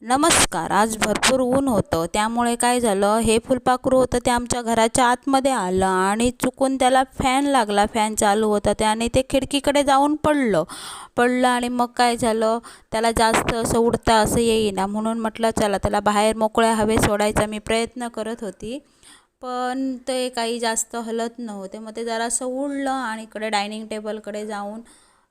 नमस्कार. आज भरपूर ऊन होतं, त्यामुळे काय झालं, हे फुलपाखरू होतं ते आमच्या घराच्या आतमध्ये आलं आणि चुकून त्याला फॅन लागला. फॅन चालू होता त्याने ते खिडकीकडे जाऊन पडलं पडलं आणि मग काय झालं, त्याला जास्त असं उडता असं येईना. म्हणून म्हटलं चला त्याला बाहेर मोकळ्या हवेत सोडायचा मी प्रयत्न करत होती, पण ते काही जास्त हलत नव्हते. मग ते जरासं उडलं आणि इकडे डायनिंग टेबलकडे जाऊन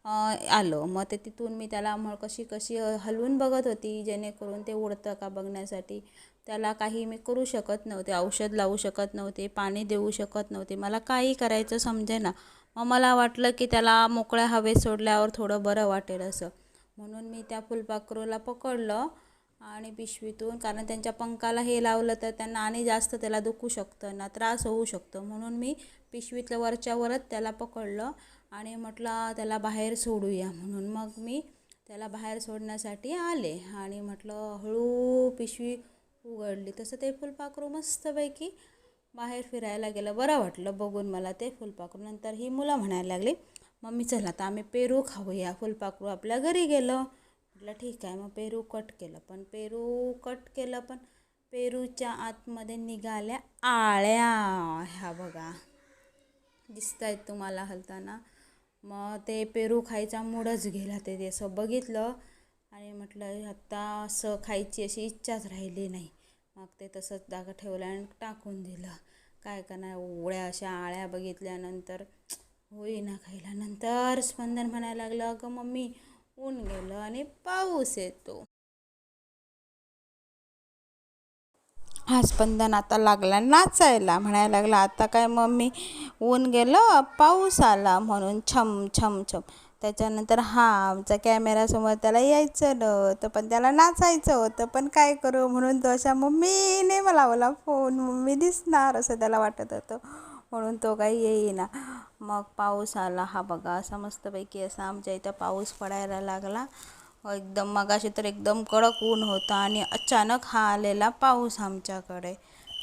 आलं. मग ते तिथून मी त्याला कशी कशी हलवून बघत होती, जेणेकरून ते उडतं का बघण्यासाठी. त्याला काही मी करू शकत नव्हते, औषध लावू शकत नव्हते, पाणी देऊ शकत नव्हते, मला काही करायचं समजेना. मग मला वाटलं की त्याला मोकळ्या हवेत सोडल्यावर थोडं बरं वाटेल असं. म्हणून मी त्या फुलपाखरूला पकडलं आणि पिशवीतून, कारण त्यांच्या पंखाला हे लावलं तर त्यांना आणि जास्त त्याला दुखू शकतं ना, त्रास होऊ शकतो. म्हणून मी पिशवीतलं वरच्यावरच त्याला पकडलं आणि म्हटलं त्याला बाहेर सोडूया. म्हणून मग मी त्याला बाहेर सोडण्यासाठी आले आणि म्हटलं हळू पिशवी उघडली. तसं ते फुलपाखरू मस्तपैकी बाहेर फिरायला गेलं. बरं वाटलं बघून मला ते फुलपाखरू. नंतर ही मुलं म्हणायला लागली, मम्मी चला आता आम्ही पेरू खाऊया. फुलपाखरू आपल्या घरी गेलं. म्हटलं ठीक आहे. मग पेरू कट केलं, पण पेरूच्या आतमध्ये निघाल्या आळ्या. ह्या बघा, दिसत आहेत तुम्हाला हलताना. मग ते पेरू खायचा मूडच गेला. ते असं बघितलं आणि म्हटलं आता असं खायची अशी इच्छाच राहिली नाही. मग ते तसंच जागा ठेवलं आणि टाकून दिलं. काय करणार, एवढ्या अशा आळ्या बघितल्यानंतर होईना खायला. नंतर स्पंदन म्हणायला लागलं, अगं मम्मी ऊन गेलं आणि पाऊस येतो. हा स्पंदन आता लागला नाचायला. म्हणायला लागला, आता काय मम्मी ऊन गेलं पाऊस आला म्हणून छम छम छम. त्याच्यानंतर आमचा कॅमेरासमोर त्याला यायचं नव्हतं, पण त्याला नाचायचं होतं. पण काय करू, म्हणून तो अशा मम्मीने मला लावला फोन, मम्मी दिसणार असं त्याला वाटत होतं. म्हणून तो काही येईना. मग पाऊस आला. हा बघा असा मस्तपैकी असा आमच्या इथं पाऊस पडायला लागला. एकदम मगाशी तर एकदम कडक ऊन होतं आणि अचानक हा आलेला पाऊस आमच्याकडे.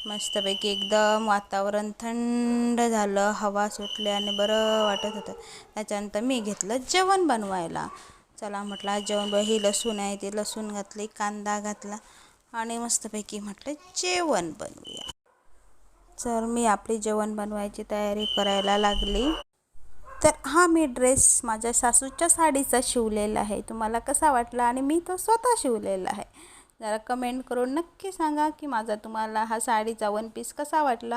मस्तपैकी एकदम वातावरण थंड झालं, हवा सुटली आणि बरं वाटत होतं. त्याच्यानंतर मी घेतलं जेवण बनवायला. चला म्हटलं आज जेवण ही लसूण आहे, ती लसूण घातली, कांदा घातला आणि मस्तपैकी म्हटलं जेवण बनवूया. तर मी आपली जेवण बनवायची तयारी करायला लागली. तर हा मी ड्रेस माझ्या सासूच्या साडीचा शिवलेला आहे. तुम्हाला कसा वाटला, आणि मी तो स्वतः शिवलेला आहे. जरा कमेंट करून नक्की सांगा की माझा तुम्हाला हा साडीचा वन पीस कसा वाटला.